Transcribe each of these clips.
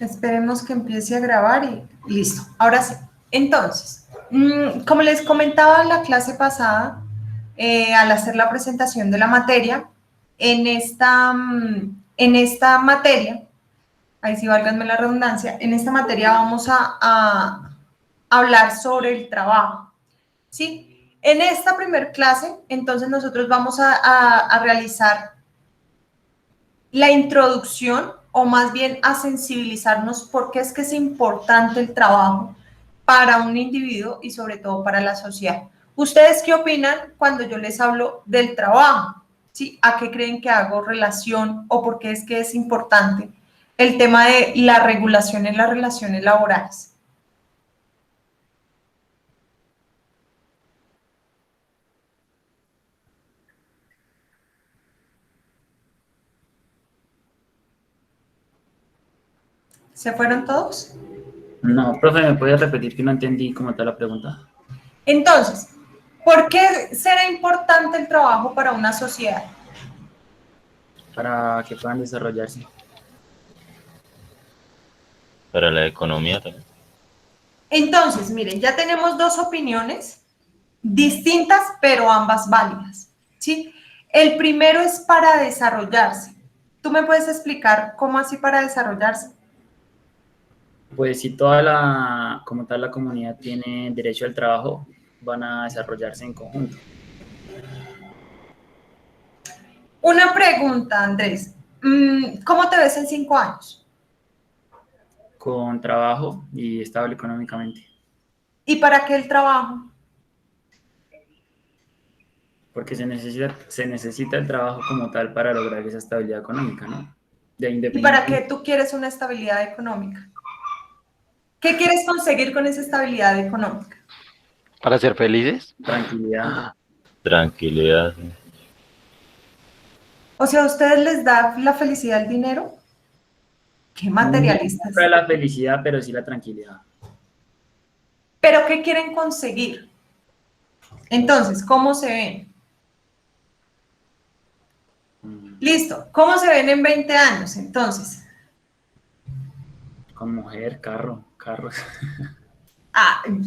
Esperemos que empiece a grabar y listo. Ahora sí. Entonces, como les comentaba en la clase pasada, al hacer la presentación de la materia, en esta materia, ahí sí válganme la redundancia, en esta materia vamos a hablar sobre el trabajo, ¿sí? En esta primer clase, entonces nosotros vamos a realizar la introducción o más bien a sensibilizarnos por qué es que es importante el trabajo para un individuo y sobre todo para la sociedad. ¿Ustedes qué opinan cuando yo les hablo del trabajo? ¿Sí? ¿A qué creen que hago relación o por qué es que es importante el tema de la regulación en las relaciones laborales? ¿Se fueron todos? No, profe, ¿me puede repetir que no entendí cómo está la pregunta? Entonces, ¿por qué será importante el trabajo para una sociedad? Para que puedan desarrollarse. Para la economía también. Entonces, miren, ya tenemos dos opiniones distintas, pero ambas válidas, ¿sí? El primero es para desarrollarse. ¿Tú me puedes explicar cómo así para desarrollarse? Pues si como tal, la comunidad tiene derecho al trabajo, van a desarrollarse en conjunto. Una pregunta, Andrés. ¿Cómo te ves en 5 años? Con trabajo y estable económicamente. ¿Y para qué el trabajo? Porque se necesita el trabajo como tal para lograr esa estabilidad económica, ¿no? De ¿Y para qué independiente. tú quieres una estabilidad económica? ¿Qué quieres conseguir con esa estabilidad económica? ¿Para ser felices? Tranquilidad. Tranquilidad. Sí. O sea, ¿a ustedes les da la felicidad el dinero? Qué materialistas. No para la felicidad, pero sí la tranquilidad. ¿Pero qué quieren conseguir? Entonces, ¿cómo se ven? Listo. ¿Cómo se ven en 20 años? Entonces. Con mujer, carros.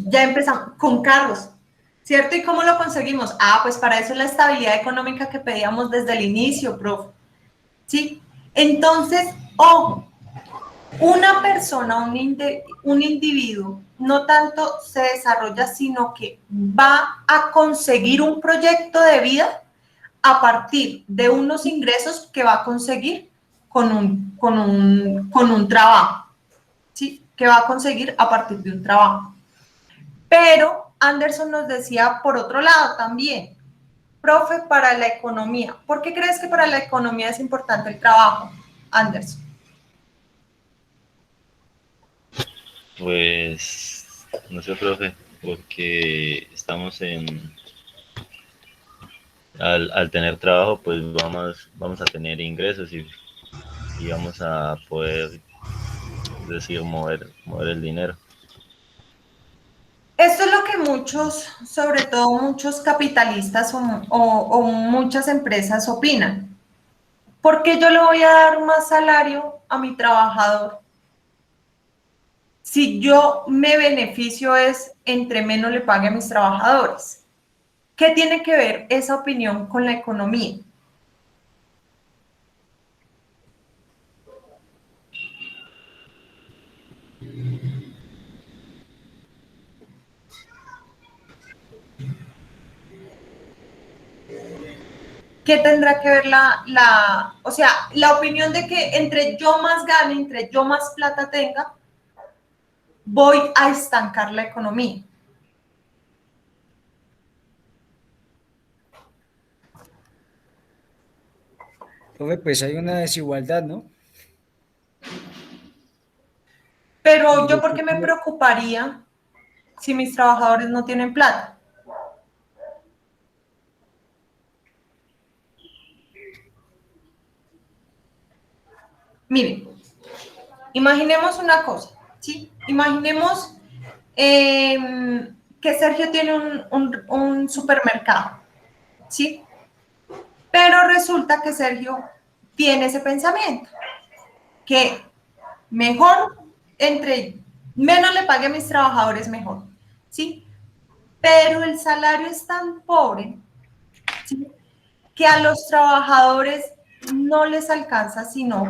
Ya empezamos con carros, ¿cierto? ¿Y cómo lo conseguimos? Pues para eso es la estabilidad económica que pedíamos desde el inicio, profe. ¿Sí? Entonces, ojo, una persona, un individuo, no tanto se desarrolla, sino que va a conseguir un proyecto de vida a partir de unos ingresos que va a conseguir con un trabajo, ¿sí? Que va a conseguir a partir de un trabajo. Pero Anderson nos decía por otro lado también, profe, para la economía. ¿Por qué crees que para la economía es importante el trabajo, Anderson? Pues, no sé, profe, porque estamos al tener trabajo, pues vamos a tener ingresos y vamos a poder, decir, mover el dinero. Esto es lo que muchos, sobre todo muchos capitalistas o muchas empresas opinan. ¿Por qué yo le voy a dar más salario a mi trabajador si yo me beneficio es entre menos le pague a mis trabajadores? ¿Qué tiene que ver esa opinión con la economía? ¿Qué tendrá que ver o sea, la opinión de que entre yo más gane, entre yo más plata tenga, voy a estancar la economía? Profe, pues hay una desigualdad, ¿no? Pero yo, ¿por qué me preocuparía si mis trabajadores no tienen plata? Miren, imaginemos una cosa, ¿sí? Imaginemos que Sergio tiene un supermercado, ¿sí? Pero resulta que Sergio tiene ese pensamiento, que mejor entre menos le pague a mis trabajadores, mejor, ¿sí? Pero el salario es tan pobre, ¿sí?, que a los trabajadores no les alcanza sino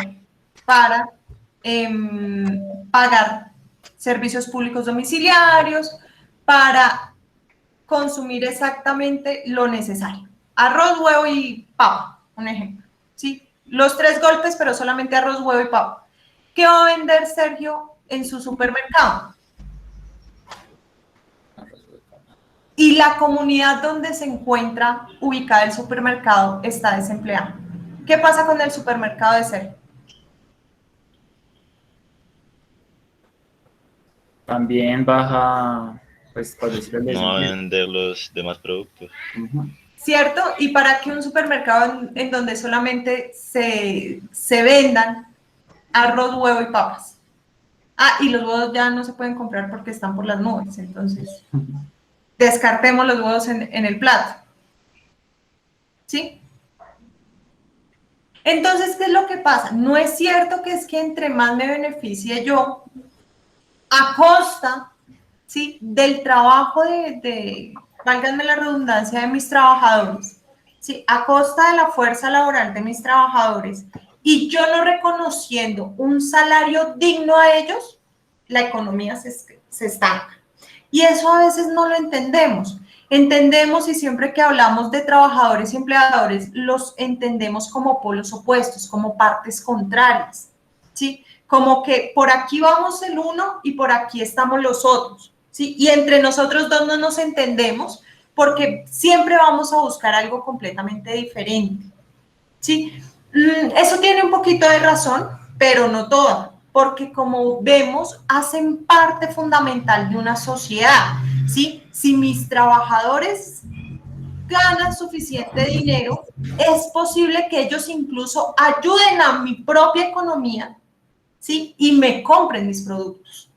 para pagar servicios públicos domiciliarios, para consumir exactamente lo necesario. Arroz, huevo y papa, un ejemplo, ¿sí? Los 3 golpes, pero solamente arroz, huevo y papa. ¿Qué va a vender Sergio en su supermercado? Y la comunidad donde se encuentra ubicada el supermercado está desempleada. ¿Qué pasa con el supermercado de Sergio? También baja, pues, por decirlo así. No va a vender los demás productos. ¿Cierto? Y para que un supermercado en donde solamente se vendan arroz, huevo y papas. Ah, y los huevos ya no se pueden comprar porque están por las nubes, entonces descartemos los huevos en el plato. ¿Sí? Entonces, ¿qué es lo que pasa? No es cierto que es que entre más me beneficie yo, a costa, ¿sí?, del trabajo válganme la redundancia, de mis trabajadores, ¿sí?, a costa de la fuerza laboral de mis trabajadores, y yo no reconociendo un salario digno a ellos, la economía se estanca. Y eso a veces no lo entendemos. Entendemos, y siempre que hablamos de trabajadores y empleadores, los entendemos como polos opuestos, como partes contrarias, ¿sí? Como que por aquí vamos el uno y por aquí estamos los otros, ¿sí? Y entre nosotros dos no nos entendemos porque siempre vamos a buscar algo completamente diferente, ¿sí? Eso tiene un poquito de razón, pero no toda, porque como vemos, hacen parte fundamental de una sociedad, ¿sí? Si mis trabajadores ganan suficiente dinero, es posible que ellos incluso ayuden a mi propia economía, ¿sí?, y me compren mis productos.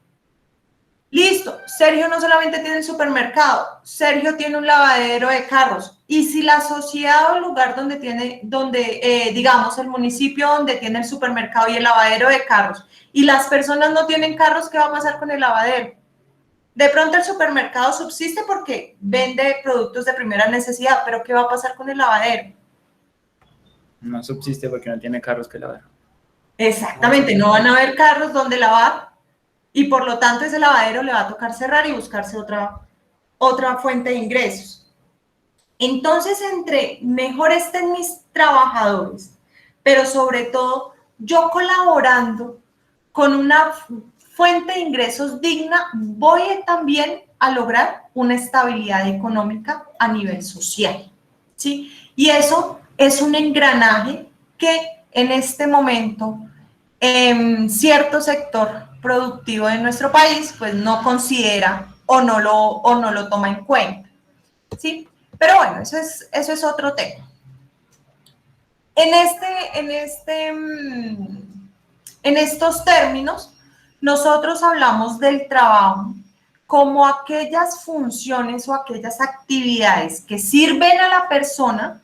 Listo, Sergio no solamente tiene el supermercado, Sergio tiene un lavadero de carros. Y si la sociedad o el lugar digamos, el municipio donde tiene el supermercado y el lavadero de carros, y las personas no tienen carros, ¿qué va a pasar con el lavadero? De pronto el supermercado subsiste porque vende productos de primera necesidad, pero ¿qué va a pasar con el lavadero? No subsiste porque no tiene carros que lavar. Exactamente, no van a haber carros donde lavar y por lo tanto ese lavadero le va a tocar cerrar y buscarse otra fuente de ingresos. Entonces, entre mejor estén mis trabajadores, pero sobre todo yo colaborando con una fuente de ingresos digna, voy también a lograr una estabilidad económica a nivel social, ¿sí? Y eso es un engranaje que en este momento cierto sector productivo de nuestro país pues no considera o no lo toma en cuenta, ¿sí? Pero bueno, eso es otro tema. En estos términos, nosotros hablamos del trabajo como aquellas funciones o aquellas actividades que sirven a la persona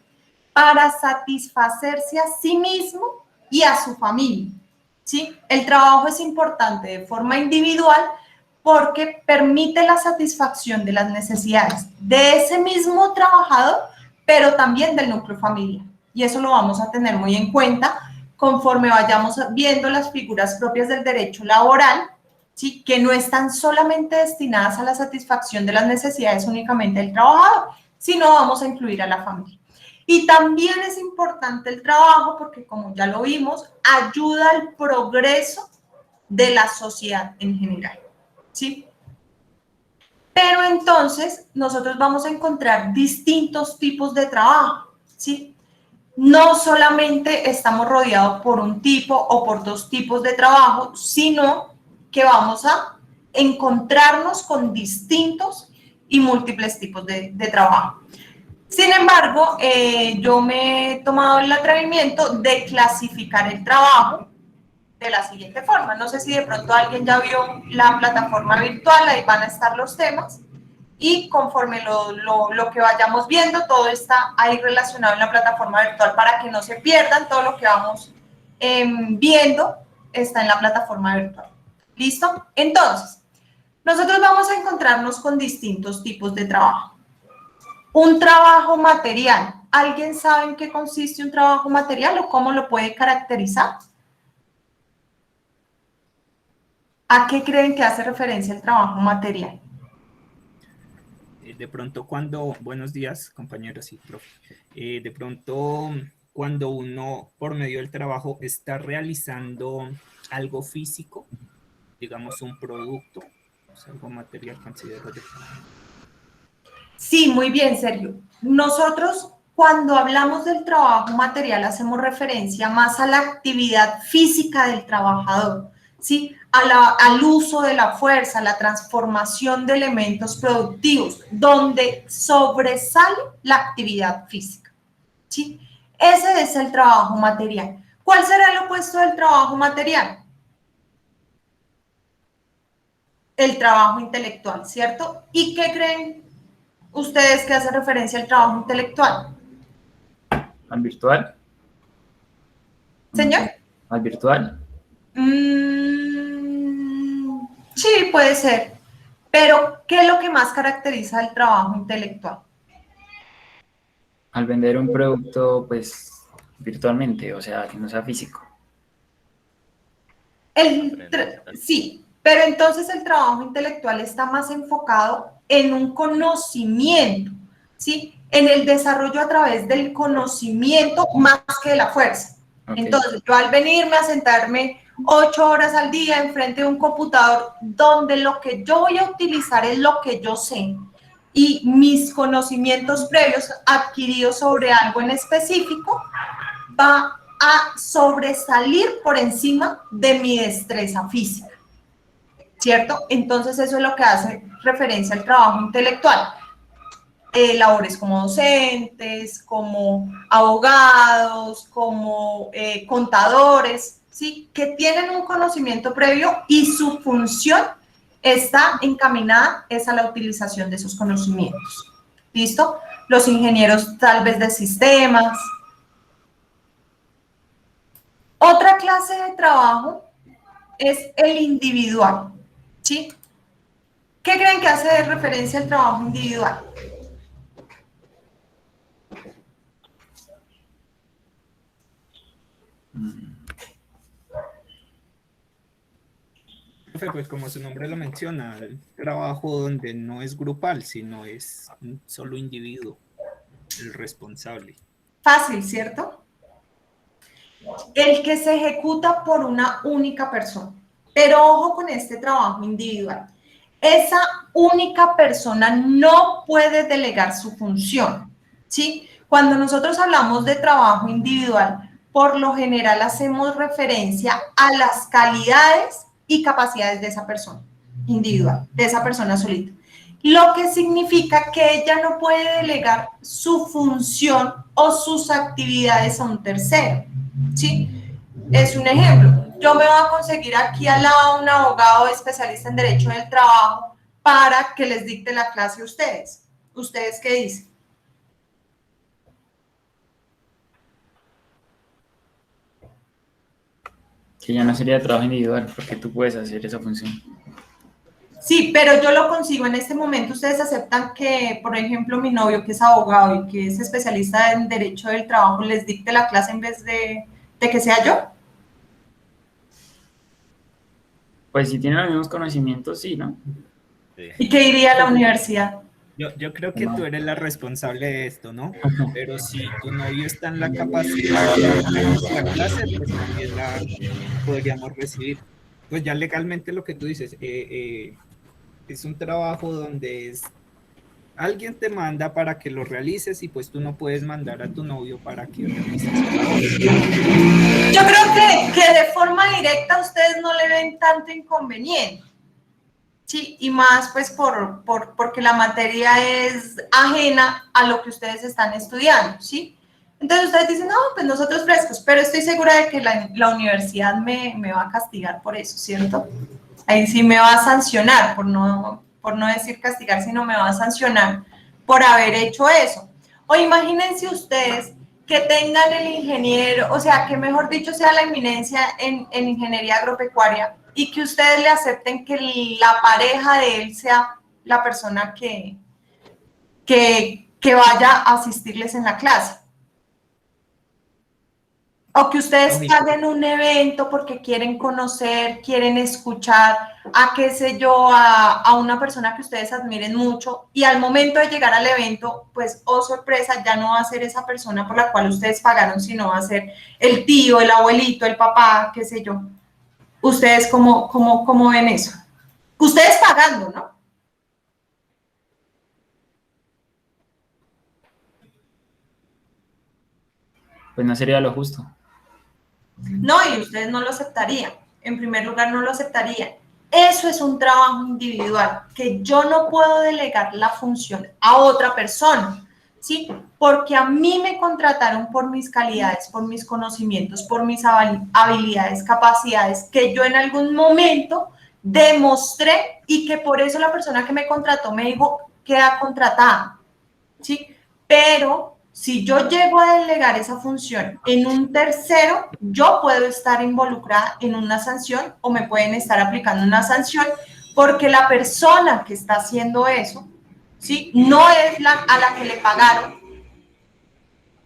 para satisfacerse a sí mismo y a su familia, ¿sí? El trabajo es importante de forma individual porque permite la satisfacción de las necesidades de ese mismo trabajador, pero también del núcleo familiar. Y eso lo vamos a tener muy en cuenta conforme vayamos viendo las figuras propias del derecho laboral, ¿sí?, que no están solamente destinadas a la satisfacción de las necesidades únicamente del trabajador, sino vamos a incluir a la familia. Y también es importante el trabajo porque, como ya lo vimos, ayuda al progreso de la sociedad en general, ¿sí? Pero entonces nosotros vamos a encontrar distintos tipos de trabajo, ¿sí? No solamente estamos rodeados por un tipo o por dos tipos de trabajo, sino que vamos a encontrarnos con distintos y múltiples tipos de trabajo. Sin embargo, yo me he tomado el atrevimiento de clasificar el trabajo de la siguiente forma. No sé si de pronto alguien ya vio la plataforma virtual, ahí van a estar los temas. Y conforme lo que vayamos viendo, todo está ahí relacionado en la plataforma virtual para que no se pierdan. Todo lo que vamos viendo está en la plataforma virtual. ¿Listo? Entonces, nosotros vamos a encontrarnos con distintos tipos de trabajo. Un trabajo material. ¿Alguien sabe en qué consiste un trabajo material o cómo lo puede caracterizar? ¿A qué creen que hace referencia el trabajo material? De pronto buenos días compañeros y profe, de pronto cuando uno por medio del trabajo está realizando algo físico, digamos un producto, es algo material, considero yo. Sí, muy bien, Sergio. Nosotros, cuando hablamos del trabajo material, hacemos referencia más a la actividad física del trabajador, ¿sí? Al uso de la fuerza, la transformación de elementos productivos, donde sobresale la actividad física, ¿sí? Ese es el trabajo material. ¿Cuál será el opuesto del trabajo material? El trabajo intelectual, ¿cierto? ¿Y qué creen ustedes que hace referencia al trabajo intelectual? ¿Al virtual? ¿Señor? ¿Al virtual? Sí, puede ser. Pero, ¿qué es lo que más caracteriza el trabajo intelectual? Al vender un producto, pues, virtualmente, o sea, que no sea físico. Sí, pero entonces el trabajo intelectual está más enfocado en un conocimiento, ¿sí? En el desarrollo a través del conocimiento más que de la fuerza. Okay. Entonces, yo al venirme a sentarme 8 horas al día enfrente de un computador donde lo que yo voy a utilizar es lo que yo sé y mis conocimientos previos adquiridos sobre algo en específico va a sobresalir por encima de mi destreza física, ¿cierto? Entonces eso es lo que hace referencia al trabajo intelectual. Labores como docentes, como abogados, como contadores, ¿sí? Que tienen un conocimiento previo y su función está encaminada es a la utilización de esos conocimientos. ¿Listo? Los ingenieros tal vez de sistemas. Otra clase de trabajo es el individual, ¿sí? ¿Qué creen que hace referencia al trabajo individual? Pues como su nombre lo menciona, el trabajo donde no es grupal, sino es un solo individuo, el responsable. Fácil, ¿cierto? El que se ejecuta por una única persona. Pero ojo con este trabajo individual. Esa única persona no puede delegar su función, ¿sí? Cuando nosotros hablamos de trabajo individual, por lo general hacemos referencia a las calidades y capacidades de esa persona individual, de esa persona solita. Lo que significa que ella no puede delegar su función o sus actividades a un tercero, ¿sí? Es un ejemplo. Yo me voy a conseguir aquí al lado un abogado especialista en Derecho del Trabajo para que les dicte la clase a ustedes. ¿Ustedes qué dicen? Que ya no sería trabajo individual, porque tú puedes hacer esa función. Sí, pero yo lo consigo en este momento. ¿Ustedes aceptan que, por ejemplo, mi novio, que es abogado y que es especialista en Derecho del Trabajo, les dicte la clase en vez de que sea yo? Pues si tienen los mismos conocimientos, sí, ¿no? Sí. ¿Y qué diría la universidad? Yo creo que tú eres la responsable de esto, ¿no? Pero si tu novio está en la capacidad de darnos la clase, pues también la podríamos recibir. Pues ya legalmente lo que tú dices, es un trabajo donde alguien te manda para que lo realices y pues tú no puedes mandar a tu novio para que realices el trabajo. Yo creo que de forma directa ustedes no le ven tanto inconveniente. Sí, y más pues porque la materia es ajena a lo que ustedes están estudiando, ¿sí? Entonces ustedes dicen, no, pues nosotros frescos, pero estoy segura de que la universidad me va a castigar por eso, ¿cierto? Ahí sí me va a sancionar, por no decir castigar, sino me va a sancionar por haber hecho eso. O imagínense ustedes que tengan el ingeniero, o sea, que mejor dicho sea la eminencia en ingeniería agropecuaria, y que ustedes le acepten que la pareja de él sea la persona que vaya a asistirles en la clase. O que ustedes paguen un evento porque quieren conocer, quieren escuchar a, qué sé yo, a una persona que ustedes admiren mucho, y al momento de llegar al evento, pues, oh sorpresa, ya no va a ser esa persona por la cual ustedes pagaron, sino va a ser el tío, el abuelito, el papá, qué sé yo. ¿Ustedes cómo ven eso? Ustedes pagando, ¿no? Pues no sería lo justo. No, y ustedes no lo aceptarían. En primer lugar, no lo aceptarían. Eso es un trabajo individual, que yo no puedo delegar la función a otra persona, ¿sí? Porque a mí me contrataron por mis calidades, por mis conocimientos, por mis habilidades, capacidades, que yo en algún momento demostré, y que por eso la persona que me contrató me dijo, queda contratada, ¿sí? Pero si yo llego a delegar esa función en un tercero, yo puedo estar involucrada en una sanción, o me pueden estar aplicando una sanción, porque la persona que está haciendo eso, ¿sí?, no es a la que le pagaron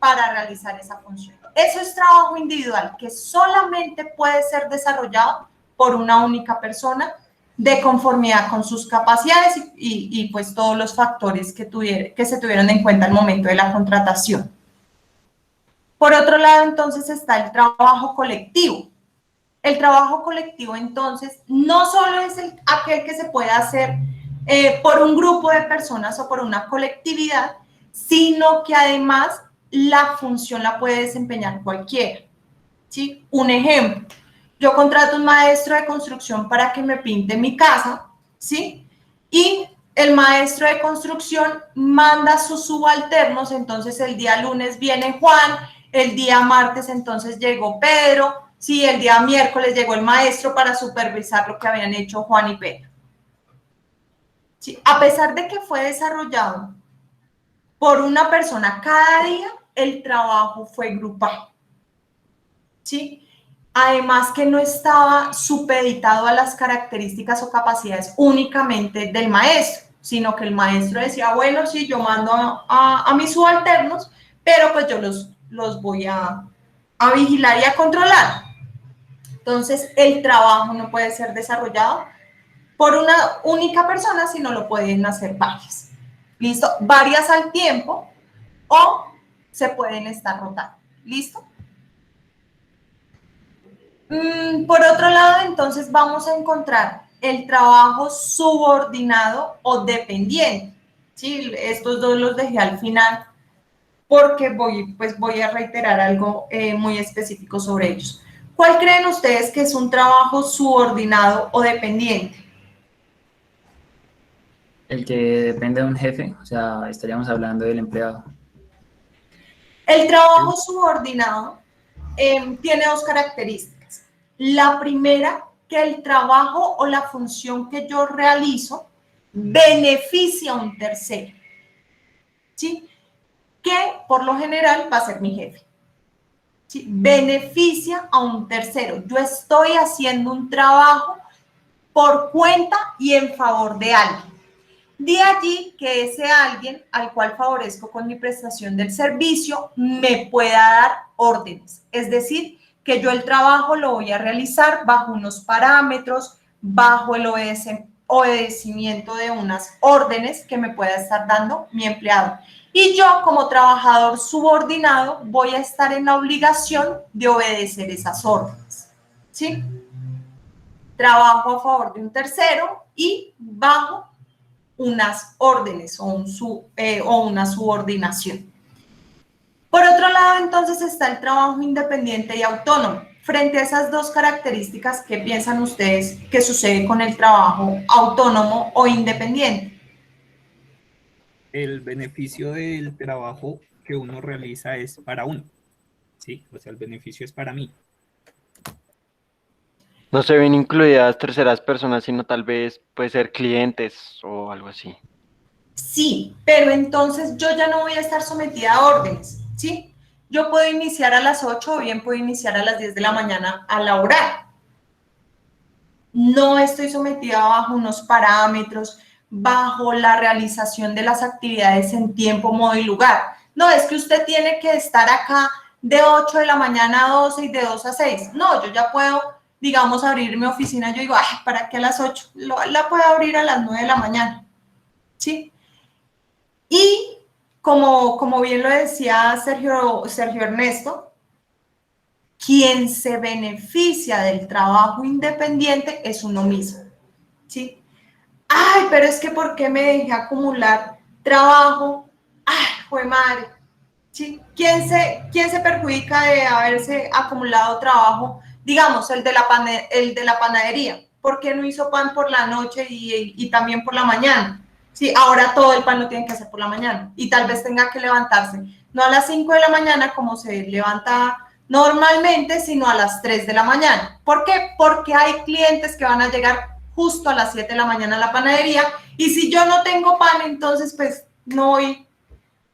para realizar esa función. Eso es trabajo individual que solamente puede ser desarrollado por una única persona, de conformidad con sus capacidades y pues todos los factores que se tuvieron en cuenta al momento de la contratación. Por otro lado, entonces, está el trabajo colectivo. El trabajo colectivo, entonces, no solo es aquel que se puede hacer por un grupo de personas o por una colectividad, sino que además la función la puede desempeñar cualquiera, ¿sí? Un ejemplo, yo contrato un maestro de construcción para que me pinte mi casa, ¿sí? Y el maestro de construcción manda sus subalternos, entonces el día lunes viene Juan, el día martes entonces llegó Pedro, sí, el día miércoles llegó el maestro para supervisar lo que habían hecho Juan y Pedro. Sí, a pesar de que fue desarrollado por una persona cada día, el trabajo fue grupal, ¿sí? Además que no estaba supeditado a las características o capacidades únicamente del maestro, sino que el maestro decía, bueno, sí, yo mando a mis subalternos, pero pues yo los voy a vigilar y a controlar. Entonces, el trabajo no puede ser desarrollado por una única persona, sino lo pueden hacer varias. ¿Listo? Varias al tiempo, o se pueden estar rotando. ¿Listo? Por otro lado, entonces vamos a encontrar el trabajo subordinado o dependiente, ¿sí? Estos dos los dejé al final porque voy a reiterar algo muy específico sobre ellos. ¿Cuál creen ustedes que es un trabajo subordinado o dependiente? El que depende de un jefe, o sea, estaríamos hablando del empleado. El trabajo subordinado tiene dos características. La primera, que el trabajo o la función que yo realizo beneficia a un tercero, ¿sí? Que por lo general va a ser mi jefe. ¿Sí? Beneficia a un tercero. Yo estoy haciendo un trabajo por cuenta y en favor de alguien. De allí que ese alguien al cual favorezco con mi prestación del servicio me pueda dar órdenes. Es decir, que yo el trabajo lo voy a realizar bajo unos parámetros, bajo el obedecimiento de unas órdenes que me pueda estar dando mi empleado. Y yo, como trabajador subordinado, voy a estar en la obligación de obedecer esas órdenes, ¿sí? Trabajo a favor de un tercero y bajo unas órdenes o una subordinación. Por otro lado, entonces, está el trabajo independiente y autónomo. Frente a esas dos características, ¿qué piensan ustedes que sucede con el trabajo autónomo o independiente? El beneficio del trabajo que uno realiza es para uno, ¿sí? O sea, el beneficio es para mí. No se ven incluidas terceras personas, sino tal vez puede ser clientes o algo así. Sí, pero entonces yo ya no voy a estar sometida a órdenes, ¿sí? Yo puedo iniciar a las 8 o bien puedo iniciar a las 10 de la mañana a laborar. no estoy sometida bajo unos parámetros, bajo la realización de las actividades en tiempo, modo y lugar. No, es que usted tiene que estar acá de 8 de la mañana a 12 y de 2 a 6. No, yo ya puedo, digamos, abrir mi oficina. Yo digo, ay, ¿para qué a las 8? La puedo abrir a las 9 de la mañana, ¿sí? Y como bien lo decía Sergio Ernesto, quien se beneficia del trabajo independiente es uno mismo, ¿sí? Ay, pero es que ¿por qué me dejé acumular trabajo? Ay, jue madre, ¿sí? ¿Quién se perjudica de haberse acumulado trabajo? Digamos, el de la panadería. ¿Por qué no hizo pan por la noche y también por la mañana? Sí, ahora todo el pan lo tiene que hacer por la mañana y tal vez tenga que levantarse, no a las 5 de la mañana como se levanta normalmente, sino a las 3 de la mañana. ¿Por qué? Porque hay clientes que van a llegar justo a las 7 de la mañana a la panadería y si yo no tengo pan, entonces pues no voy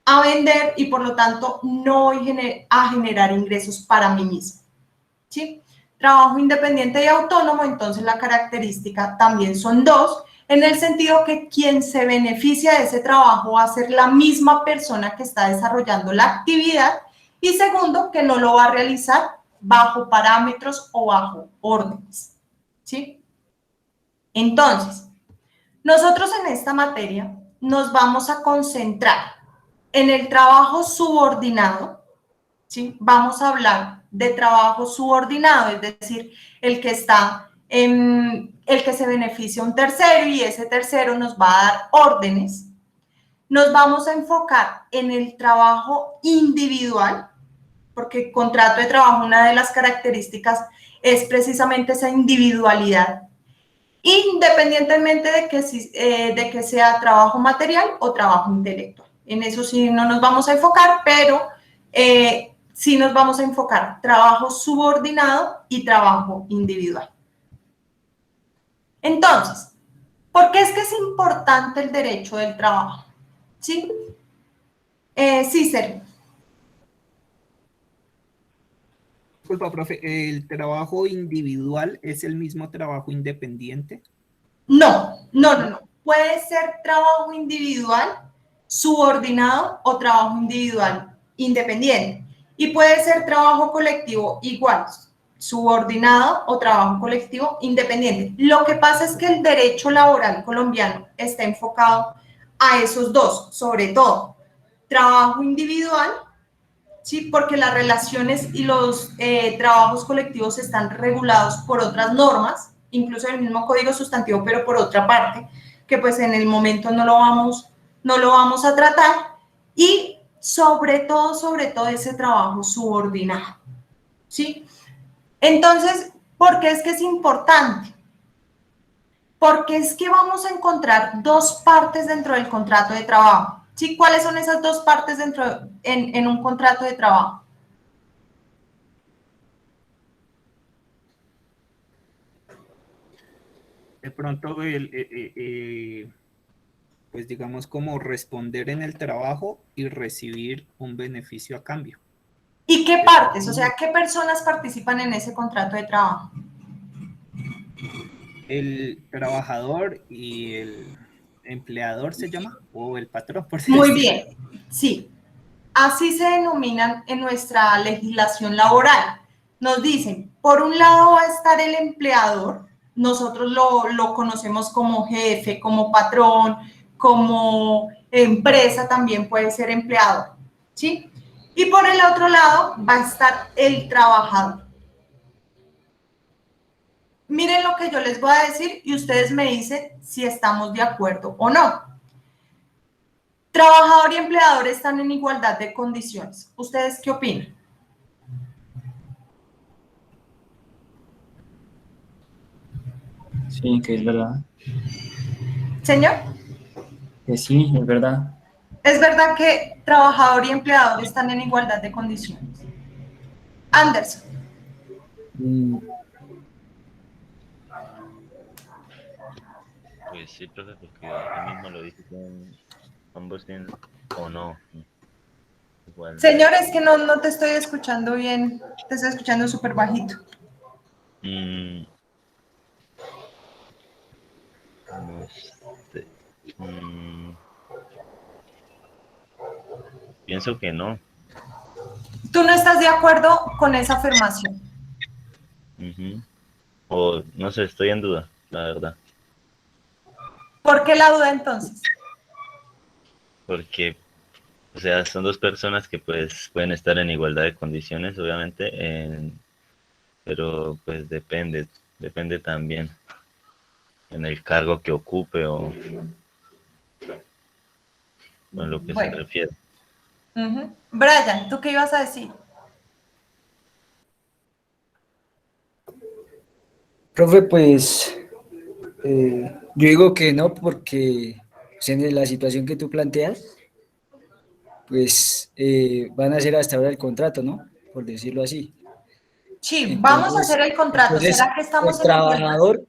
a vender y por lo tanto no voy a generar ingresos para mí mismo, ¿sí? Trabajo independiente y autónomo, entonces la característica también son dos, en el sentido que quien se beneficia de ese trabajo va a ser la misma persona que está desarrollando la actividad y segundo, que no lo va a realizar bajo parámetros o bajo órdenes, ¿sí? Entonces, nosotros en esta materia nos vamos a concentrar en el trabajo subordinado, ¿sí? Vamos a hablar de trabajo subordinado, es decir, el que se beneficia a un tercero y ese tercero nos va a dar órdenes. Nos vamos a enfocar en el trabajo individual, porque el contrato de trabajo, una de las características es precisamente esa individualidad, independientemente de que sea trabajo material o trabajo intelectual. En eso sí no nos vamos a enfocar, pero sí nos vamos a enfocar trabajo subordinado y trabajo individual. Entonces, ¿por qué es que es importante el derecho del trabajo? ¿Sí? Sí, Sergio. Disculpa, profe, ¿el trabajo individual es el mismo trabajo independiente? No. Puede ser trabajo individual, subordinado o trabajo individual independiente. Y puede ser trabajo colectivo igual, subordinado o trabajo colectivo independiente. Lo que pasa es que el derecho laboral colombiano está enfocado a esos dos, sobre todo trabajo individual, ¿sí? Porque las relaciones y los trabajos colectivos están regulados por otras normas, incluso el mismo código sustantivo, pero por otra parte, que pues en el momento no lo vamos a tratar, y sobre todo ese trabajo subordinado, ¿sí? Entonces, ¿por qué es que es importante? Porque es que vamos a encontrar dos partes dentro del contrato de trabajo. ¿Sí? ¿Cuáles son esas dos partes en un contrato de trabajo? De pronto, pues digamos como responder en el trabajo y recibir un beneficio a cambio. ¿Y qué partes? O sea, ¿qué personas participan en ese contrato de trabajo? El trabajador y el empleador se llama, o el patrón, por Muy decirlo. bien, sí. Así se denominan en nuestra legislación laboral. Nos dicen, por un lado va a estar el empleador, nosotros lo conocemos como jefe, como patrón, como empresa también puede ser empleador, ¿sí? Y por el otro lado va a estar el trabajador. Miren lo que yo les voy a decir y ustedes me dicen si estamos de acuerdo o no. Trabajador y empleador están en igualdad de condiciones. ¿Ustedes qué opinan? Sí, que es verdad. Señor, Que sí, es verdad. ¿es verdad que trabajador y empleador están en igualdad de condiciones? Anderson. Mm, Pues sí, profe, porque ahí mismo lo dice que ambos tienen o no. Igual. Señor, es que no te estoy escuchando bien, te estoy escuchando súper bajito. Mm, No sé. Pienso que no. ¿Tú no estás de acuerdo con esa afirmación? Ujú. O no sé, estoy en duda, la verdad. ¿Por qué la duda entonces? Porque, o sea, son dos personas que pues pueden estar en igualdad de condiciones, obviamente, pero pues depende también en el cargo que ocupe o en lo que se Bueno, refiere. Brian, ¿tú qué ibas a decir? Profe, pues yo digo que no, porque pues, en la situación que tú planteas, pues van a hacer hasta ahora el contrato, ¿no? Por decirlo así. Sí, vamos a hacer Entonces, el contrato. entonces ¿Será que estamos el en igualdad? trabajador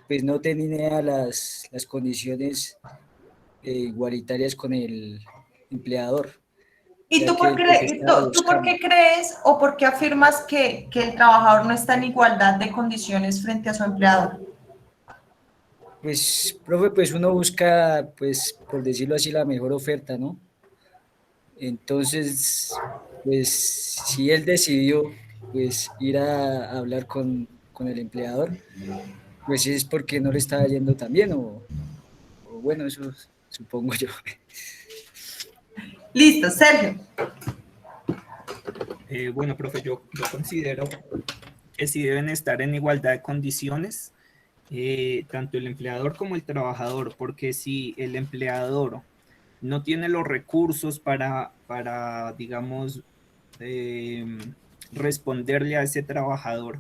pues no tenía las condiciones igualitarias con el empleador, ¿Y ya tú que por es lo que qué, estaba tú por buscando. qué crees o por qué afirmas que el trabajador no está en igualdad de condiciones frente a su empleador? Pues, profe, pues uno busca, pues, por decirlo así, la mejor oferta, ¿no? Entonces, pues, si él decidió, pues, ir a hablar con el empleador, pues es porque no le estaba yendo tan bien, o bueno, eso supongo yo. Listo, Sergio. Bueno, profe, yo considero que sí deben estar en igualdad de condiciones, tanto el empleador como el trabajador, porque si el empleador no tiene los recursos para digamos, responderle a ese trabajador,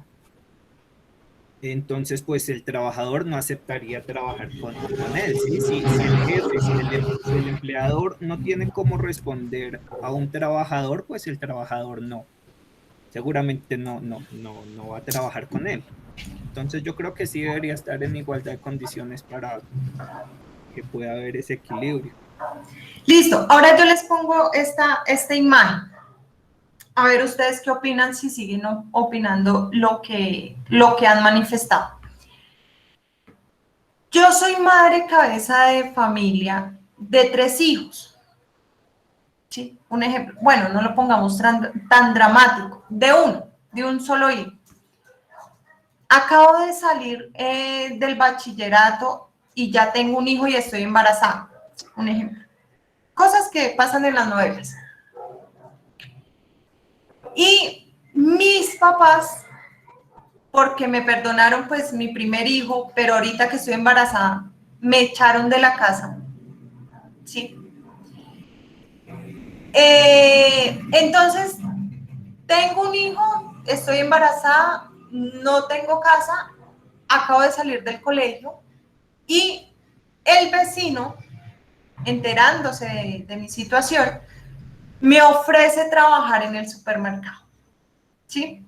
entonces pues el trabajador no aceptaría trabajar con él, ¿sí? Si el jefe, si el empleador no tiene cómo responder a un trabajador, pues el trabajador seguramente no va a trabajar con él. Entonces yo creo que sí debería estar en igualdad de condiciones para que pueda haber ese equilibrio. Listo, ahora yo les pongo esta imagen. A ver ustedes qué opinan, si siguen opinando lo que han manifestado. Yo soy madre cabeza de familia de 3 hijos. ¿Sí? Un ejemplo, bueno, no lo pongamos tan dramático, de un solo hijo. Acabo de salir del bachillerato y ya tengo un hijo y estoy embarazada. Un ejemplo. Cosas que pasan en las novelas. Y mis papás, porque me perdonaron pues mi primer hijo, pero ahorita que estoy embarazada, me echaron de la casa. ¿Sí? Entonces, tengo un hijo, estoy embarazada, no tengo casa, acabo de salir del colegio y el vecino, enterándose de mi situación, me ofrece trabajar en el supermercado. ¿Sí?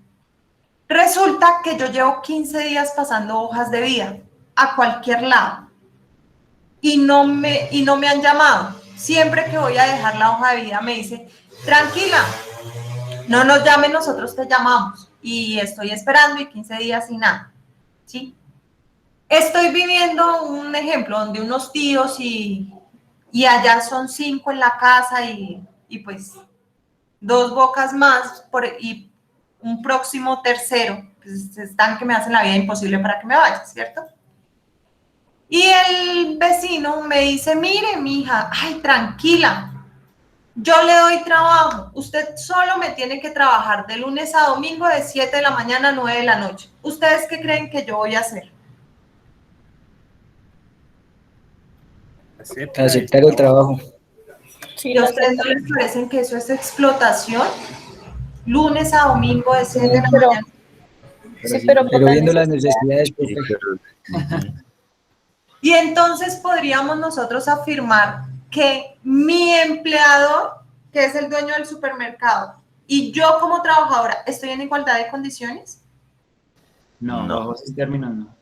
Resulta que yo llevo 15 días pasando hojas de vida a cualquier lado y no me han llamado. Siempre que voy a dejar la hoja de vida me dice, tranquila, no nos llamen, nosotros te llamamos. Y estoy esperando y 15 días y nada. ¿Sí? Estoy viviendo un ejemplo donde unos tíos y allá son 5 en la casa y pues 2 bocas más y un próximo tercero, pues están que me hacen la vida imposible para que me vaya, ¿cierto? Y el vecino me dice, mire, mija, ay, tranquila, yo le doy trabajo, usted solo me tiene que trabajar de lunes a domingo de 7 de la mañana a 9 de la noche. ¿Ustedes qué creen que yo voy a hacer? Acepta el Aceptar el trabajo. trabajo. ¿Y a ustedes no les parecen que eso es explotación? Lunes a domingo de 7 de la mañana. Pero viendo las necesidades, Sí, profe. ujú. Y entonces podríamos nosotros afirmar que mi empleador, que es el dueño del supermercado, y yo como trabajadora, ¿estoy en igualdad de condiciones? No, No. bajo esos términos no.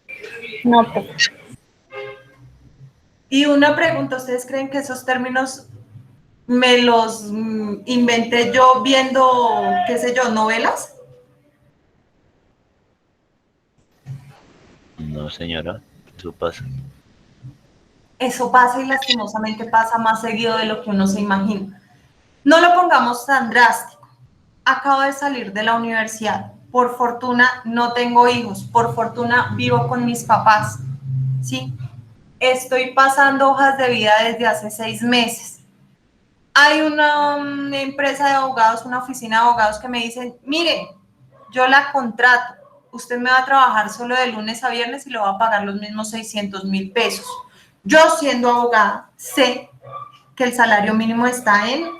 No, profe. Y una pregunta, ¿ustedes creen que esos términos me los inventé yo viendo, qué sé yo, novelas? No, señora. Eso pasa. Eso pasa y lastimosamente pasa más seguido de lo que uno se imagina. No lo pongamos tan drástico. Acabo de salir de la universidad. Por fortuna no tengo hijos. Por fortuna vivo con mis papás. ¿Sí? Estoy pasando hojas de vida desde hace 6 meses. Hay una empresa de abogados, una oficina de abogados que me dicen, mire, yo la contrato. Usted me va a trabajar solo de lunes a viernes y le va a pagar los mismos 600.000 pesos. Yo, siendo abogada, sé que el salario mínimo está en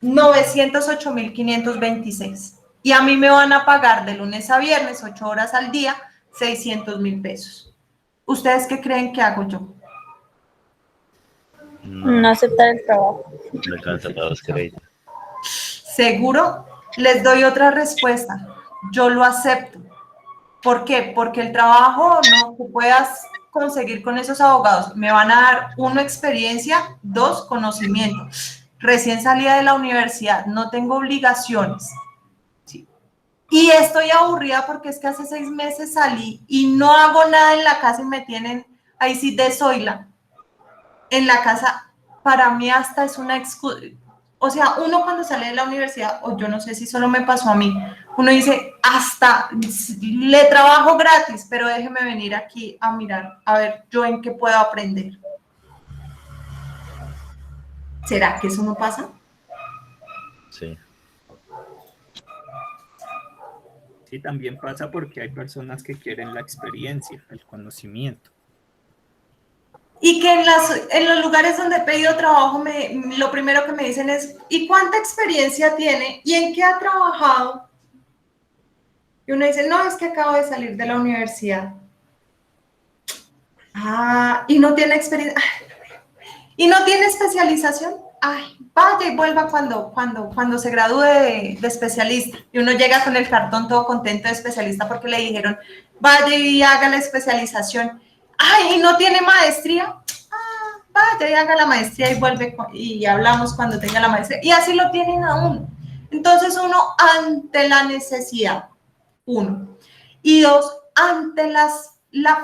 908.526 y a mí me van a pagar de lunes a viernes, 8 horas al día, 600.000 pesos. ¿Ustedes qué creen que hago yo? No aceptar el trabajo. No alcanza para los créditos. Seguro, les doy otra respuesta. Yo lo acepto. ¿Por qué? Porque el trabajo no que puedas conseguir con esos abogados me van a dar, uno, experiencia, dos, conocimiento. Recién salida de la universidad, no tengo obligaciones. ¿Sí? Y estoy aburrida porque es que hace 6 meses salí y no hago nada en la casa y me tienen ahí sí de zoila. En la casa, para mí hasta es una excusa. O sea, uno cuando sale de la universidad, o yo no sé si solo me pasó a mí, uno dice, hasta le trabajo gratis, pero déjeme venir aquí a mirar, a ver yo en qué puedo aprender. ¿Será que eso no pasa? Sí. Sí, también pasa porque hay personas que quieren la experiencia, el conocimiento. Y que en los lugares donde he pedido trabajo, lo primero que me dicen es, ¿y cuánta experiencia tiene? ¿Y en qué ha trabajado? Y uno dice, no, es que acabo de salir de la universidad. Ah, y no tiene experiencia. ¿Y no tiene especialización? Ay, vaya y vuelva cuando se gradúe de especialista. Y uno llega con el cartón todo contento de especialista porque le dijeron, vaya y haga la especialización. Ay, ¿y no tiene maestría? Ah, vaya y haga la maestría y vuelve y hablamos cuando tenga la maestría. Y así lo tienen a uno. Entonces uno, ante la necesidad, uno. Y dos, ante la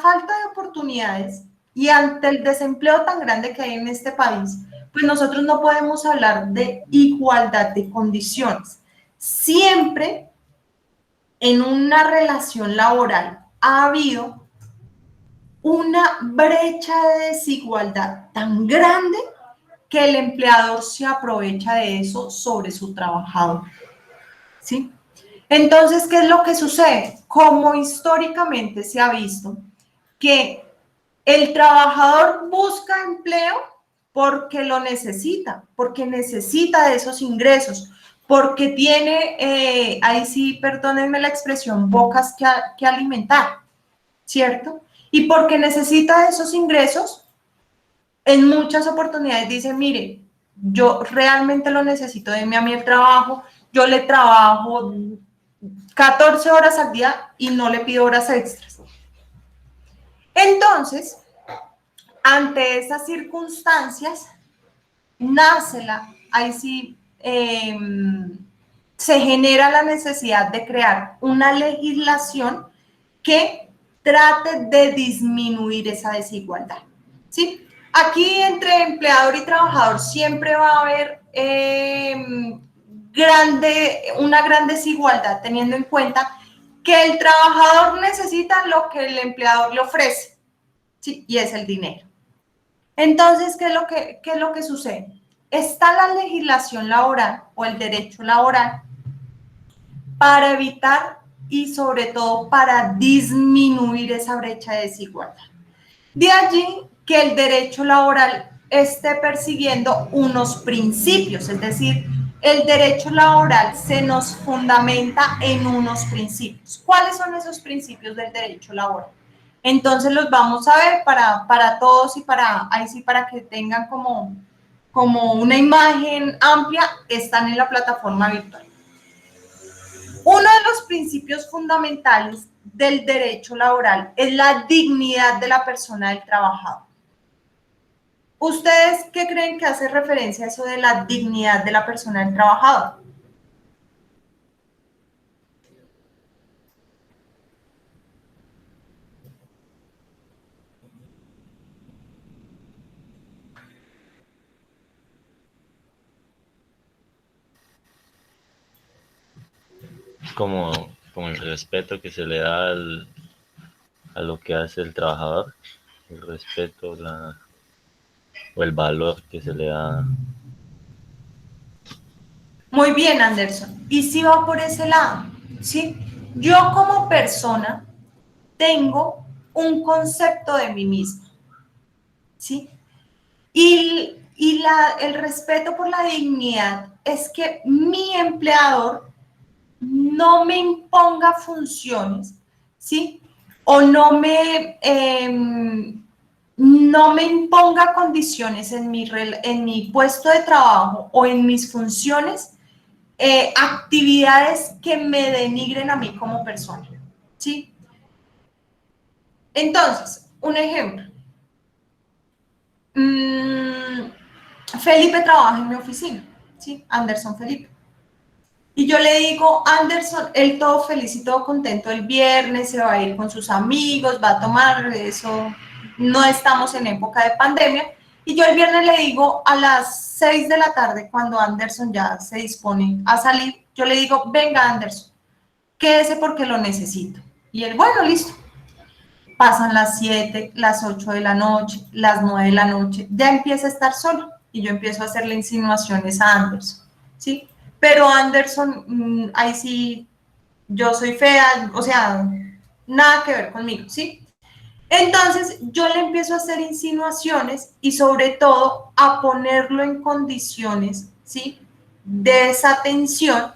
falta de oportunidades y ante el desempleo tan grande que hay en este país, pues nosotros no podemos hablar de igualdad de condiciones. Siempre en una relación laboral ha habido una brecha de desigualdad tan grande que el empleador se aprovecha de eso sobre su trabajador. ¿Sí? Entonces, ¿qué es lo que sucede? Como históricamente se ha visto que el trabajador busca empleo porque lo necesita, porque necesita de esos ingresos, porque tiene, ahí sí, perdónenme la expresión, bocas que alimentar, ¿cierto? Y porque necesita de esos ingresos, en muchas oportunidades dice, mire, yo realmente lo necesito, deme a mí el trabajo, yo le trabajo 14 horas al día y no le pido horas extras. Entonces, ante esas circunstancias, nace ahí sí, se genera la necesidad de crear una legislación que trate de disminuir esa desigualdad, ¿sí? Aquí entre empleador y trabajador siempre va a haber una gran desigualdad, teniendo en cuenta que el trabajador necesita lo que el empleador le ofrece, ¿sí? Y es el dinero. Entonces, ¿qué es lo que sucede? Está la legislación laboral o el derecho laboral para evitar y sobre todo para disminuir esa brecha de desigualdad. De allí que el derecho laboral esté persiguiendo unos principios, es decir, el derecho laboral se nos fundamenta en unos principios. ¿Cuáles son esos principios del derecho laboral? Entonces los vamos a ver para todos y ahí sí, para que tengan como una imagen amplia, están en la plataforma virtual. Uno de los principios fundamentales del derecho laboral es la dignidad de la persona del trabajador. ¿Ustedes qué creen que hace referencia a eso de la dignidad de la persona del trabajador? como el respeto que se le da a lo que hace el trabajador, el respeto o el valor que se le da. Muy bien, Anderson. Y si va por ese lado, ¿sí? Yo como persona tengo un concepto de mí misma, ¿sí? El respeto por la dignidad es que mi empleador no me imponga funciones, ¿sí? O no me imponga condiciones en mi puesto de trabajo o en mis funciones, actividades que me denigren a mí como persona, ¿sí? Entonces, un ejemplo. Felipe trabaja en mi oficina, ¿sí? Anderson Felipe. Y yo le digo, Anderson, él todo feliz y todo contento el viernes, se va a ir con sus amigos, va a tomar eso, no estamos en época de pandemia. Y yo el viernes le digo a las 6 de la tarde, cuando Anderson ya se dispone a salir, yo le digo, venga Anderson, quédese porque lo necesito. Y él, bueno, listo. Pasan las 7, las 8 de la noche, las 9 de la noche, ya empieza a estar solo y yo empiezo a hacerle insinuaciones a Anderson, ¿sí? Pero Anderson, ahí sí, yo soy fea, o sea, nada que ver conmigo, ¿sí? Entonces yo le empiezo a hacer insinuaciones y sobre todo a ponerlo en condiciones, ¿sí? De desatención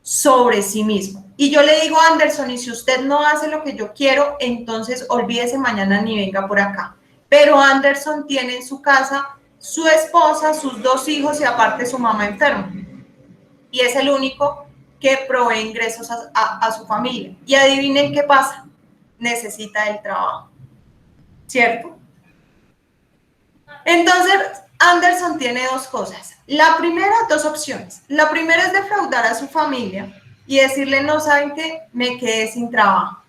sobre sí mismo. Y yo le digo a Anderson, y si usted no hace lo que yo quiero, entonces olvídese mañana ni venga por acá. Pero Anderson tiene en su casa su esposa, sus 2 hijos y aparte su mamá enferma. Y es el único que provee ingresos a su familia. Y adivinen qué pasa, necesita el trabajo, ¿cierto? Entonces, Anderson tiene 2 cosas. La primera, 2 opciones. La primera es defraudar a su familia y decirle, no, ¿saben qué? Me quedé sin trabajo.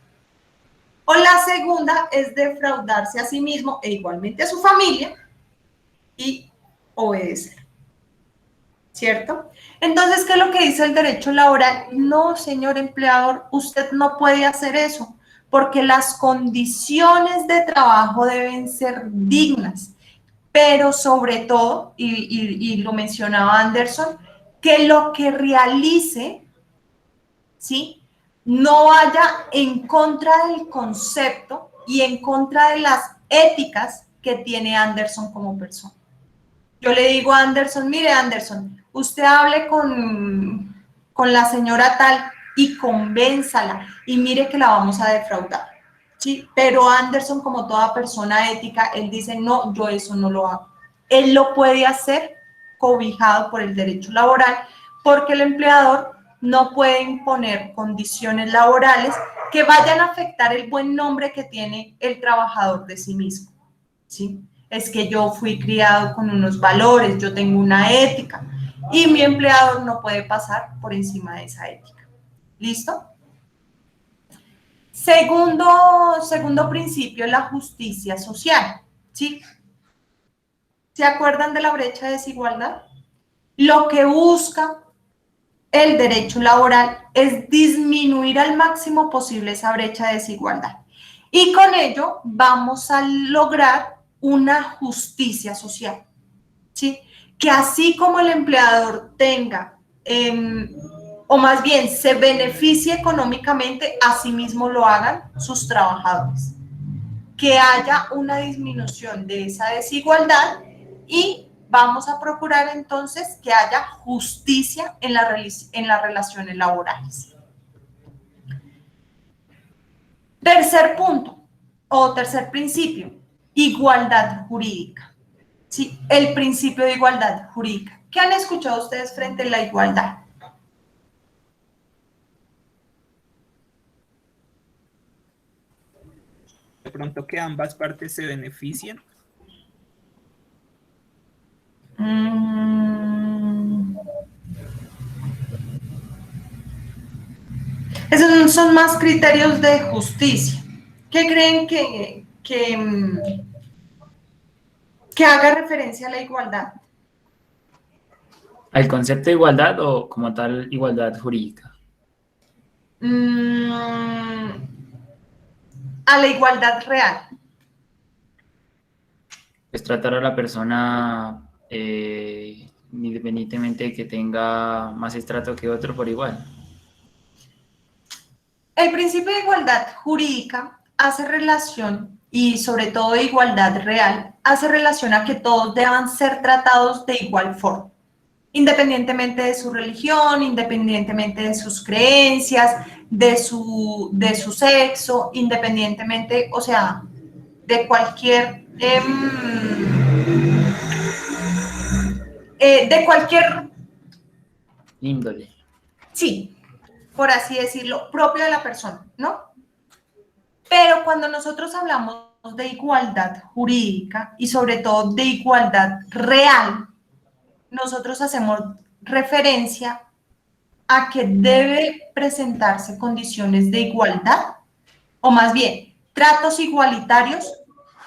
O la segunda es defraudarse a sí mismo e igualmente a su familia y obedecer, ¿cierto? Entonces, ¿qué es lo que dice el derecho laboral? No, señor empleador, usted no puede hacer eso porque las condiciones de trabajo deben ser dignas, pero sobre todo, y lo mencionaba Anderson, que lo que realice, ¿sí? No vaya en contra del concepto y en contra de las éticas que tiene Anderson como persona. Yo le digo a Anderson, mire Anderson, usted hable con la señora tal y convénzala y mire que la vamos a defraudar, ¿sí? Pero Anderson, como toda persona ética, él dice, no, yo eso no lo hago. Él lo puede hacer cobijado por el derecho laboral porque el empleador no puede imponer condiciones laborales que vayan a afectar el buen nombre que tiene el trabajador de sí mismo, ¿sí? Es que yo fui criado con unos valores, yo tengo una ética y mi empleador no puede pasar por encima de esa ética. ¿Listo? Segundo principio, la justicia social, ¿sí? ¿Se acuerdan de la brecha de desigualdad? Lo que busca el derecho laboral es disminuir al máximo posible esa brecha de desigualdad. Y con ello vamos a lograr una justicia social, ¿sí? Que así como el empleador tenga, o más bien se beneficie económicamente, asimismo lo hagan sus trabajadores. Que haya una disminución de esa desigualdad y vamos a procurar entonces que haya justicia en las relaciones laborales. Tercer punto o tercer principio, igualdad jurídica. Sí, el principio de igualdad jurídica. ¿Qué han escuchado ustedes frente a la igualdad? De pronto que ambas partes se beneficien. Esos son más criterios de justicia. ¿Qué creen que haga referencia a la igualdad? ¿Al concepto de igualdad o como tal igualdad jurídica? a la igualdad real. Es tratar a la persona independientemente de que tenga más estrato que otro por igual. El principio de igualdad jurídica hace relación, y sobre todo de igualdad real, hace relación a que todos deban ser tratados de igual forma, independientemente de su religión, independientemente de sus creencias, de su sexo, independientemente, o sea, de cualquier Índole. sí, por así decirlo, propio de la persona, ¿no? Pero cuando nosotros hablamos de igualdad jurídica y sobre todo de igualdad real, nosotros hacemos referencia a que debe presentarse condiciones de igualdad, o más bien, tratos igualitarios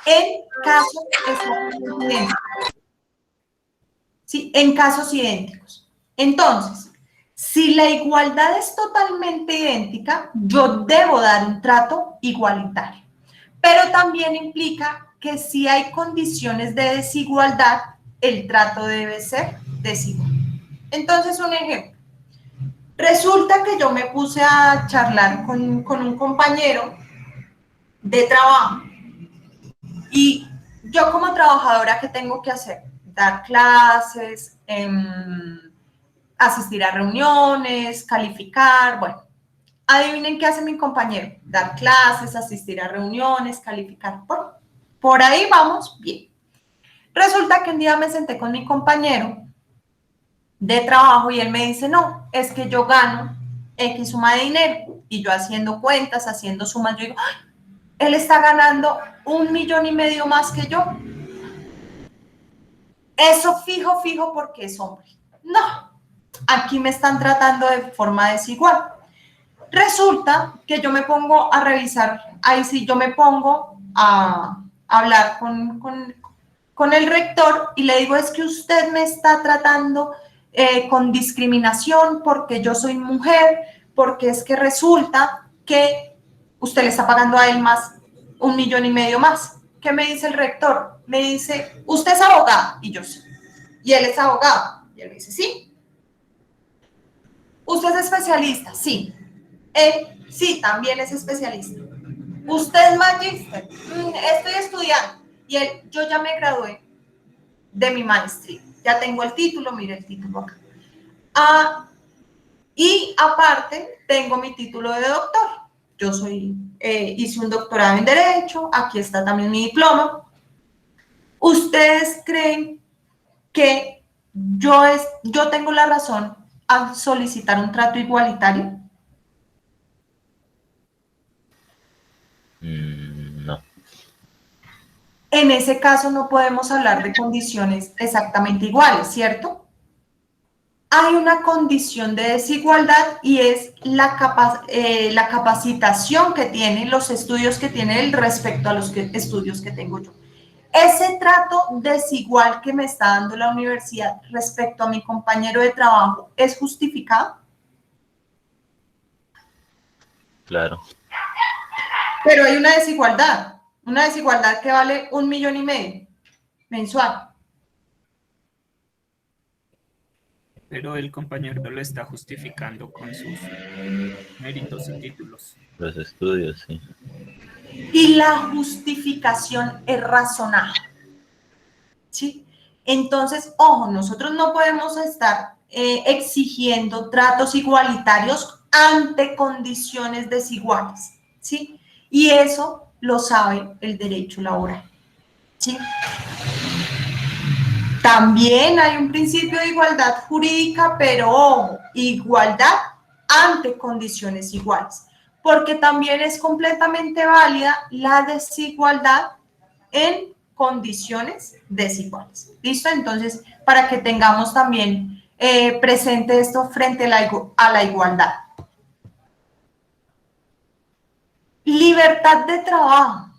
en casos idénticos. ¿Sí? En casos idénticos. Entonces, si la igualdad es totalmente idéntica, yo debo dar un trato igualitario. Pero también implica que si hay condiciones de desigualdad, el trato debe ser desigual. Entonces, un ejemplo. Resulta que yo me puse a charlar con un compañero de trabajo y yo como trabajadora, ¿qué tengo que hacer? Dar clases, asistir a reuniones, calificar, bueno. Adivinen qué hace mi compañero. Dar clases, asistir a reuniones, calificar. Por ahí vamos bien. Resulta que un día me senté con mi compañero de trabajo y él me dice, no, es que yo gano X suma de dinero. Y yo haciendo cuentas, haciendo sumas, yo digo, ¡ay! Él está ganando 1,5 millones más que yo. Eso fijo porque es hombre. No, aquí me están tratando de forma desigual. Resulta que yo me pongo a revisar, ahí sí yo me pongo a hablar con el rector y le digo, es que usted me está tratando con discriminación porque yo soy mujer, porque es que resulta que usted le está pagando a él más, 1,5 millones más. ¿Qué me dice el rector? Me dice, usted es abogado, y yo sí. Y él es abogado. Y él me dice, sí. ¿Usted es especialista? Sí. Él sí, también es especialista. ¿Usted es magíster? Estoy estudiando. Y él, yo ya me gradué de mi maestría. Ya tengo el título, mire el título acá. Y aparte, tengo mi título de doctor. Yo hice un doctorado en Derecho, aquí está también mi diploma. ¿Ustedes creen que yo tengo la razón al solicitar un trato igualitario? No. En ese caso no podemos hablar de condiciones exactamente iguales, ¿cierto? Hay una condición de desigualdad y es la capacitación que tiene, los estudios que tiene él respecto a los estudios que tengo yo. Ese trato desigual que me está dando la universidad respecto a mi compañero de trabajo, ¿es justificado? Claro. Pero hay una desigualdad que vale 1,5 millones mensual. Pero el compañero lo está justificando con sus méritos y títulos. Los estudios, sí. Y la justificación es razonable. ¿Sí? Entonces, ojo, nosotros no podemos estar exigiendo tratos igualitarios ante condiciones desiguales, ¿sí? Y eso lo sabe el derecho laboral, ¿sí? También hay un principio de igualdad jurídica, pero ojo, igualdad ante condiciones iguales, porque también es completamente válida la desigualdad en condiciones desiguales. ¿Listo? Entonces, para que tengamos también presente esto frente a la igualdad. Libertad de trabajo.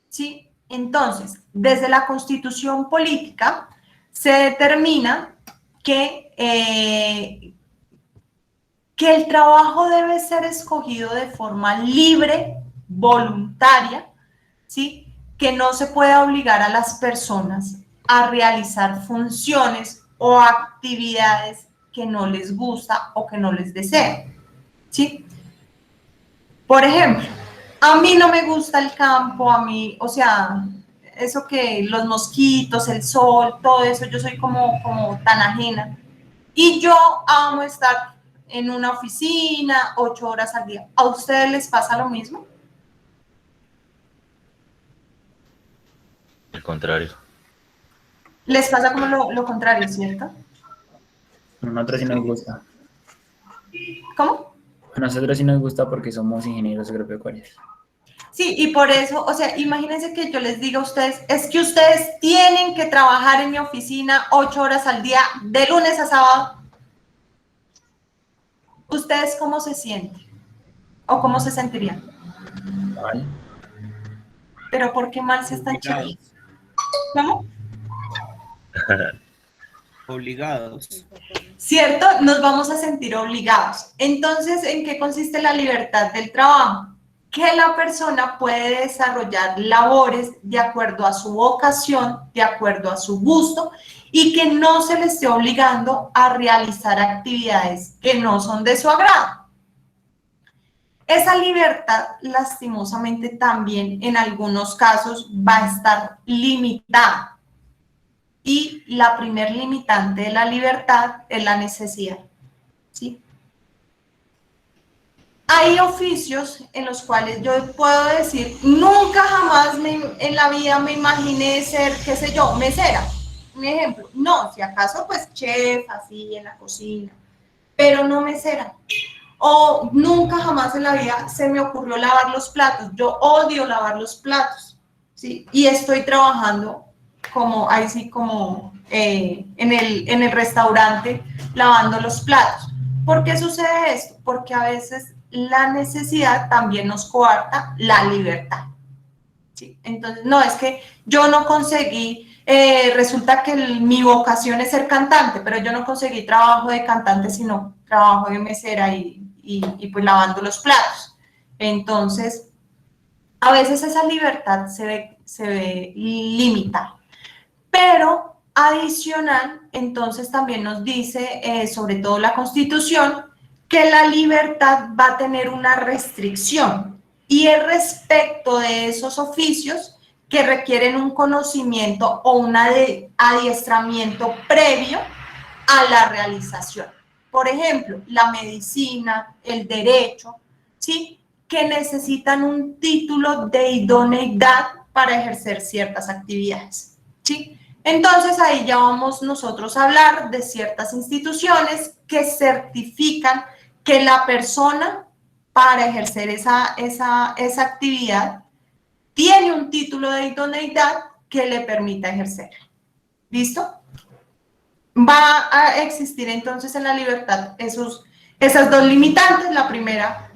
¿Sí? Entonces, desde la Constitución política se determina que que el trabajo debe ser escogido de forma libre, voluntaria, ¿sí? Que no se puede obligar a las personas a realizar funciones o actividades que no les gusta o que no les desea, ¿sí? Por ejemplo, a mí no me gusta el campo, a mí, o sea, eso que los mosquitos, el sol, todo eso, yo soy como tan ajena. Y yo amo estar en una oficina 8 horas al día. ¿A ustedes les pasa lo mismo? Al contrario. Les pasa como lo contrario, ¿cierto? A nosotros sí nos gusta. ¿Cómo? A nosotros sí nos gusta porque somos ingenieros agropecuarios. Sí, y por eso, o sea, imagínense que yo les diga a ustedes, es que ustedes tienen que trabajar en mi oficina 8 horas al día, de lunes a sábado. ¿Ustedes cómo se sienten? ¿O cómo se sentirían? ¿Vale? Pero ¿por qué mal se están echando? ¿Cómo? Obligados. ¿Cierto? Nos vamos a sentir obligados. Entonces, ¿en qué consiste la libertad del trabajo? Que la persona puede desarrollar labores de acuerdo a su vocación, de acuerdo a su gusto, y que no se le esté obligando a realizar actividades que no son de su agrado. Esa libertad, lastimosamente, también en algunos casos va a estar limitada. Y la primer limitante de la libertad es la necesidad, ¿sí? Hay oficios en los cuales yo puedo decir, nunca jamás en la vida me imaginé ser, qué sé yo, mesera. Un ejemplo, no, si acaso pues chef, así en la cocina, pero no mesera. O nunca jamás en la vida se me ocurrió lavar los platos. Yo odio lavar los platos, ¿sí? Y estoy trabajando como, ahí sí, como en el restaurante lavando los platos. ¿Por qué sucede esto? Porque a veces la necesidad también nos coarta la libertad, ¿sí? Entonces, no, es que yo no conseguí, resulta que mi vocación es ser cantante, pero yo no conseguí trabajo de cantante, sino trabajo de mesera y pues lavando los platos. Entonces, a veces esa libertad se ve limitada. Pero adicional, entonces también nos dice, sobre todo la Constitución, que la libertad va a tener una restricción y es respecto de esos oficios que requieren un conocimiento o un adiestramiento previo a la realización. Por ejemplo, la medicina, el derecho, ¿sí? Que necesitan un título de idoneidad para ejercer ciertas actividades, ¿sí? Entonces ahí ya vamos nosotros a hablar de ciertas instituciones que certifican que la persona para ejercer esa actividad tiene un título de idoneidad que le permita ejercer. ¿Listo? Va a existir entonces en la libertad esas dos limitantes. La primera,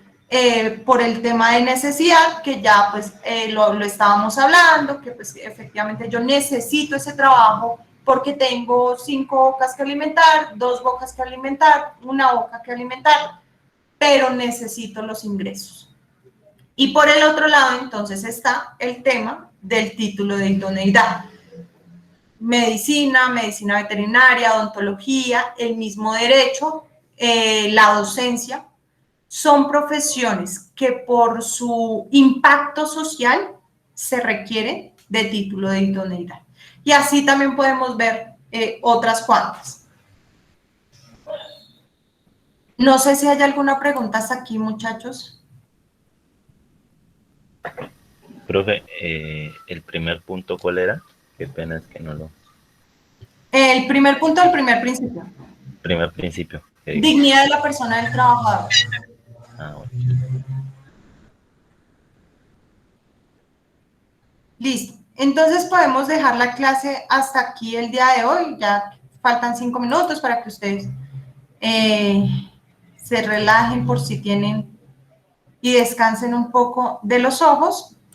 por el tema de necesidad, que ya pues lo estábamos hablando, que pues efectivamente yo necesito ese trabajo porque tengo 5 bocas que alimentar, 2 bocas que alimentar, 1 boca que alimentar, pero necesito los ingresos. Y por el otro lado entonces está el tema del título de idoneidad. Medicina, medicina veterinaria, odontología, el mismo derecho, la docencia, son profesiones que por su impacto social se requiere de título de idoneidad. Y así también podemos ver otras cuantas. No sé si hay alguna pregunta hasta aquí, muchachos. Profe, ¿el primer punto cuál era? Qué pena es que no lo... El primer punto, el primer principio. Primer principio. Dignidad de la persona del trabajador. Ah, bueno. Listo. Entonces podemos dejar la clase hasta aquí el día de hoy. Ya faltan 5 minutos para que ustedes se relajen por si tienen y descansen un poco de los ojos.